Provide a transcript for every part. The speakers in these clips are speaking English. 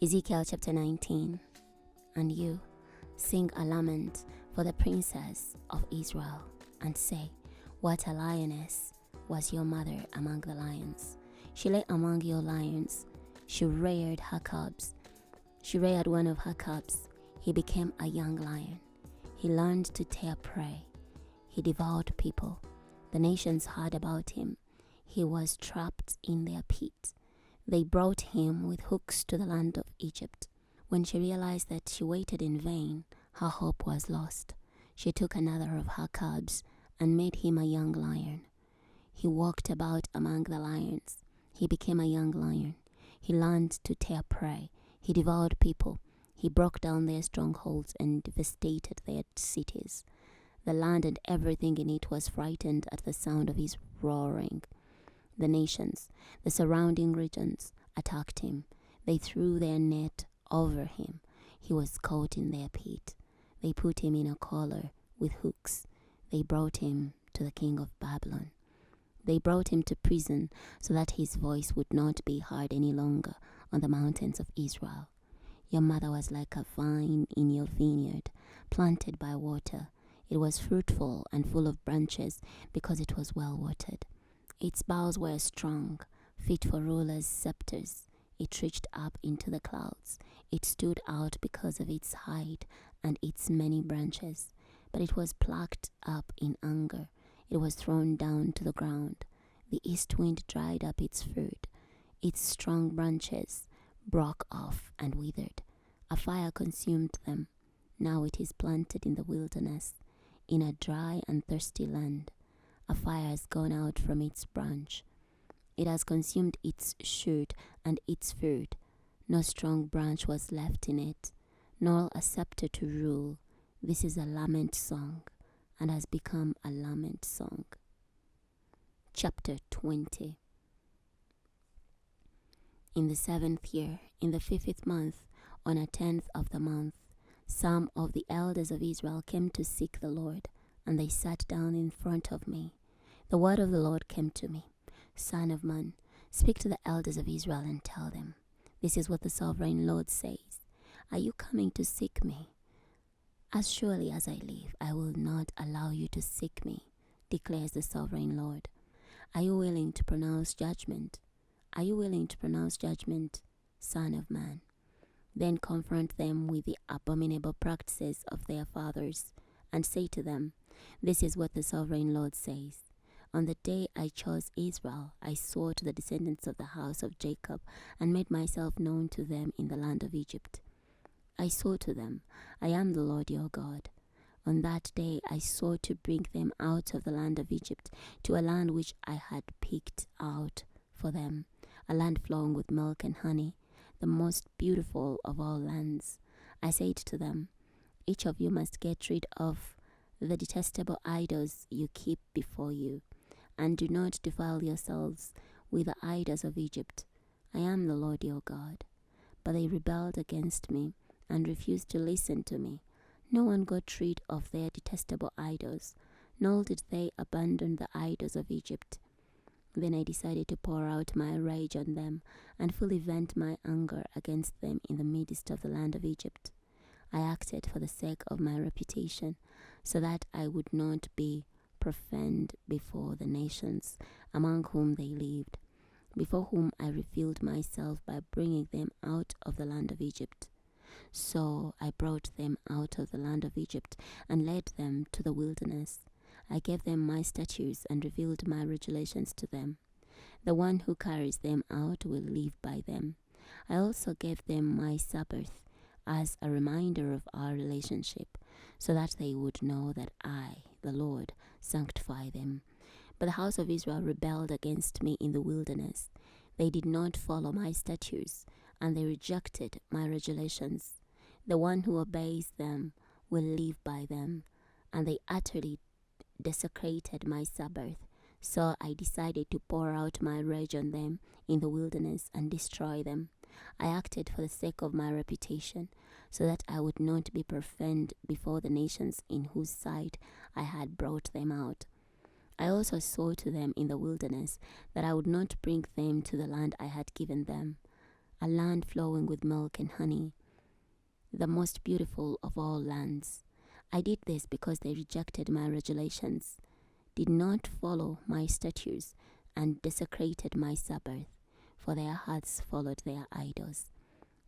Ezekiel chapter 19. And you, sing a lament for the princess of Israel, and say, what a lioness was your mother among the lions. She lay among your lions. She reared her cubs. She reared one of her cubs. He became a young lion. He learned to tear prey. He devoured people. The nations heard about him. He was trapped in their pit. They brought him with hooks to the land of Egypt. When she realized that she waited in vain, her hope was lost. She took another of her cubs and made him a young lion. He walked about among the lions. He became a young lion. He learned to tear prey. He devoured people. He broke down their strongholds and devastated their cities. The land and everything in it was frightened at the sound of his roaring. The nations, the surrounding regions, attacked him. They threw their net over him. He was caught in their pit. They put him in a collar with hooks. They brought him to the king of Babylon. They brought him to prison so that his voice would not be heard any longer on the mountains of Israel. Your mother was like a vine in your vineyard, planted by water. It was fruitful and full of branches because it was well watered. Its boughs were strong, fit for rulers' scepters. It reached up into the clouds. It stood out because of its height and its many branches. But it was plucked up in anger. It was thrown down to the ground. The east wind dried up its fruit. Its strong branches broke off and withered. A fire consumed them. Now it is planted in the wilderness, in a dry and thirsty land. A fire has gone out from its branch. It has consumed its shoot and its fruit. No strong branch was left in it, nor a scepter to rule. This is a lament song, and has become a lament song. Chapter 20. In the 7th year, in the 50th month, on a 10th of the month, some of the elders of Israel came to seek the Lord, and they sat down in front of me. The word of the Lord came to me. Son of man, speak to the elders of Israel and tell them, this is what the sovereign Lord says. Are you coming to seek me? As surely as I live, I will not allow you to seek me, declares the sovereign Lord. Are you willing to pronounce judgment? Are you willing to pronounce judgment, son of man? Then confront them with the abominable practices of their fathers, and say to them, this is what the sovereign Lord says. On the day I chose Israel, I swore to the descendants of the house of Jacob, and made myself known to them in the land of Egypt. I swore to them, I am the Lord your God. On that day I swore to bring them out of the land of Egypt, to a land which I had picked out for them, a land flowing with milk and honey, the most beautiful of all lands. I said to them, each of you must get rid of the detestable idols you keep before you, and do not defile yourselves with the idols of Egypt. I am the Lord your God. But they rebelled against me and refused to listen to me. No one got rid of their detestable idols, nor did they abandon the idols of Egypt. Then I decided to pour out my rage on them and fully vent my anger against them in the midst of the land of Egypt. I acted for the sake of my reputation, so that I would not be profaned before the nations among whom they lived, before whom I revealed myself by bringing them out of the land of Egypt. So I brought them out of the land of Egypt and led them to the wilderness. I gave them my statutes and revealed my regulations to them. The one who carries them out will live by them. I also gave them my Sabbath as a reminder of our relationship, so that they would know that I, the Lord, sanctify them. But the house of Israel rebelled against me in the wilderness. They did not follow my statutes, and they rejected my regulations. The one who obeys them will live by them, and they utterly desecrated my Sabbath. So I decided to pour out my rage on them in the wilderness and destroy them. I acted for the sake of my reputation, so that I would not be profaned before the nations in whose sight I had brought them out. I also swore to them in the wilderness that I would not bring them to the land I had given them. a land flowing with milk and honey, the most beautiful of all lands. I did this because they rejected my regulations, did not follow my statutes, and desecrated my Sabbath, for their hearts followed their idols.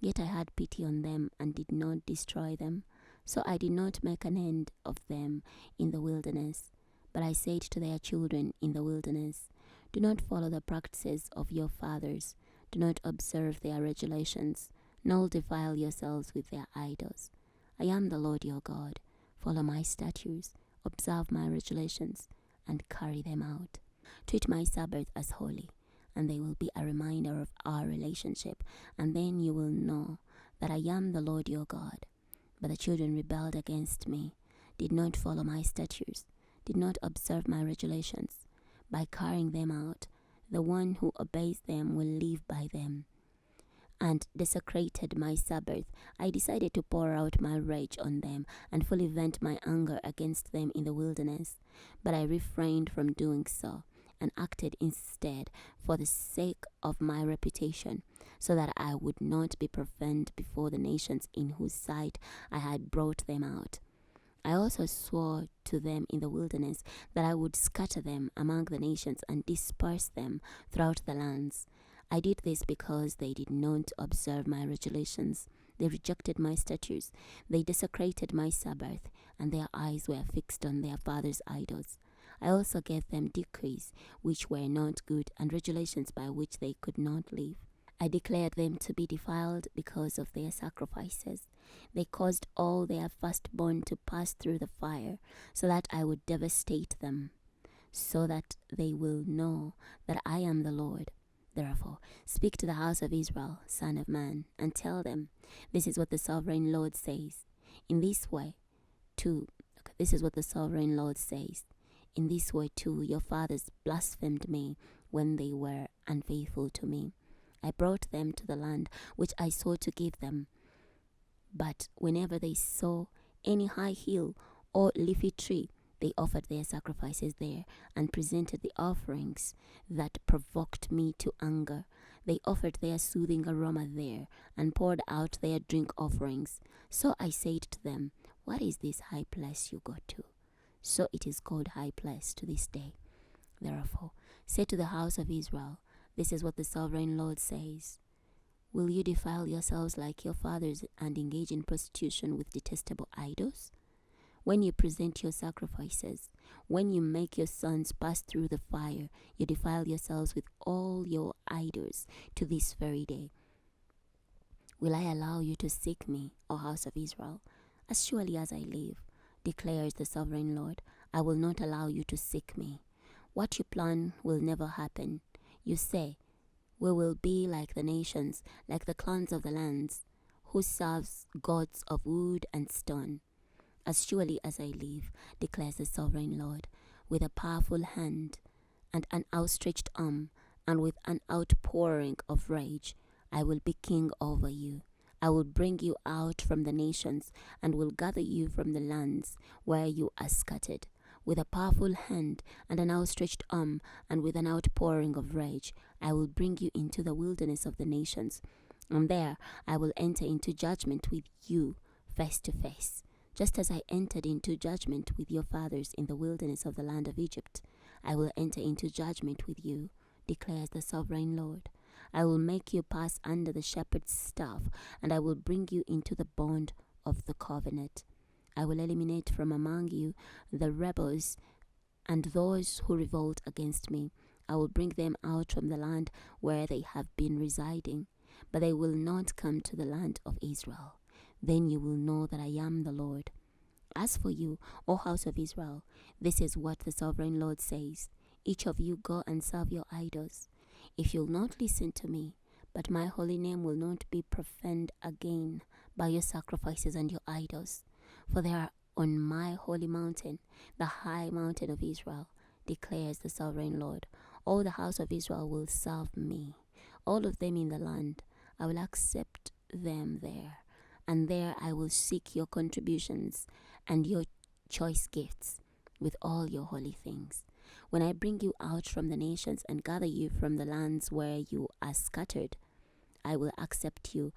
Yet I had pity on them and did not destroy them. So I did not make an end of them in the wilderness. But I said to their children in the wilderness, do not follow the practices of your fathers. Do not observe their regulations, nor defile yourselves with their idols. I am the Lord your God. Follow my statutes, observe my regulations, and carry them out. Treat my Sabbath as holy, and they will be a reminder of our relationship, and then you will know that I am the Lord your God. But the children rebelled against me, did not follow my statutes, did not observe my regulations. By carrying them out, the one who obeys them will live by them, and desecrated my Sabbath. I decided to pour out my rage on them and fully vent my anger against them in the wilderness. But I refrained from doing so and acted instead for the sake of my reputation, so that I would not be profaned before the nations in whose sight I had brought them out. I also swore to them in the wilderness that I would scatter them among the nations and disperse them throughout the lands. I did this because they did not observe my regulations. They rejected my statutes. They desecrated my Sabbath, and their eyes were fixed on their fathers' idols. I also gave them decrees which were not good, and regulations by which they could not live. I declared them to be defiled because of their sacrifices. They caused all their firstborn to pass through the fire, so that I would devastate them, so that they will know that I am the Lord. Therefore, speak to the house of Israel, son of man, and tell them, this is what the sovereign Lord says. This is what the sovereign Lord says. In this way too, your fathers blasphemed me when they were unfaithful to me. I brought them to the land which I swore to give them. But whenever they saw any high hill or leafy tree, they offered their sacrifices there and presented the offerings that provoked me to anger. They offered their soothing aroma there and poured out their drink offerings. So I said to them, what is this high place you go to? So it is called high place to this day. Therefore, say to the house of Israel, this is what the sovereign Lord says. Will you defile yourselves like your fathers and engage in prostitution with detestable idols? When you present your sacrifices, when you make your sons pass through the fire, you defile yourselves with all your idols to this very day. Will I allow you to seek me, O house of Israel? As surely as I live, declares the sovereign Lord, I will not allow you to seek me. What you plan will never happen. You say, we will be like the nations, like the clans of the lands, who serves gods of wood and stone. As surely as I live, declares the sovereign Lord, with a powerful hand and an outstretched arm, and with an outpouring of rage, I will be king over you. I will bring you out from the nations, and will gather you from the lands where you are scattered. With a powerful hand and an outstretched arm, and with an outpouring of rage, I will bring you into the wilderness of the nations, and there I will enter into judgment with you face to face. Just as I entered into judgment with your fathers in the wilderness of the land of Egypt, I will enter into judgment with you, declares the sovereign Lord. I will make you pass under the shepherd's staff, and I will bring you into the bond of the covenant. I will eliminate from among you the rebels and those who revolt against me. I will bring them out from the land where they have been residing, but they will not come to the land of Israel. Then you will know that I am the Lord. As for you, O house of Israel, this is what the sovereign Lord says. Each of you go and serve your idols. If you'll not listen to me, but my holy name will not be profaned again by your sacrifices and your idols, for they are on my holy mountain, the high mountain of Israel, declares the sovereign Lord. All the house of Israel will serve me, all of them in the land. I will accept them there, and there I will seek your contributions and your choice gifts with all your holy things. When I bring you out from the nations and gather you from the lands where you are scattered, I will accept you,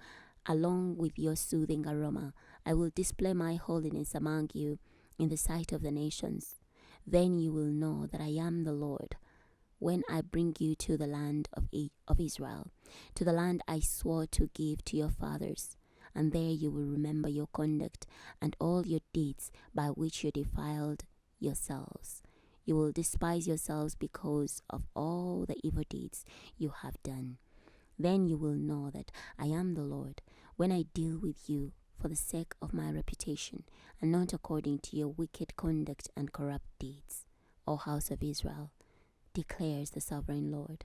along with your soothing aroma. I will display my holiness among you in the sight of the nations. Then you will know that I am the Lord, when I bring you to the land of Israel, to the land I swore to give to your fathers. And there you will remember your conduct and all your deeds by which you defiled yourselves. You will despise yourselves because of all the evil deeds you have done. Then you will know that I am the Lord, when I deal with you for the sake of my reputation, and not according to your wicked conduct and corrupt deeds, O house of Israel, declares the sovereign Lord.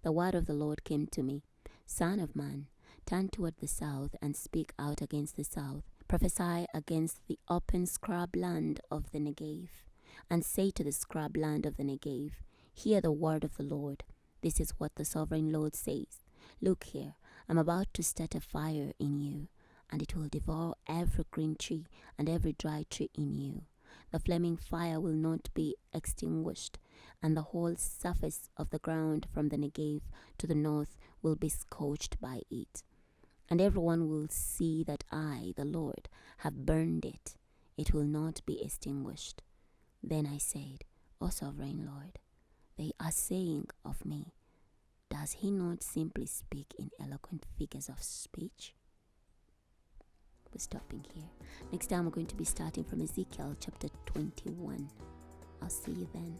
The word of the Lord came to me. Son of man, turn toward the south and speak out against the south. Prophesy against the open scrub land of the Negev, and say to the scrub land of the Negev, hear the word of the Lord. This is what the sovereign Lord says. Look here, I'm about to start a fire in you, and it will devour every green tree and every dry tree in you. The flaming fire will not be extinguished, and the whole surface of the ground from the Negev to the north will be scorched by it. And everyone will see that I, the Lord, have burned it. It will not be extinguished. Then I said, O sovereign Lord, they are saying of me, does he not simply speak in eloquent figures of speech? We're stopping here. Next time we're going to be starting from Ezekiel chapter 21. I'll see you then.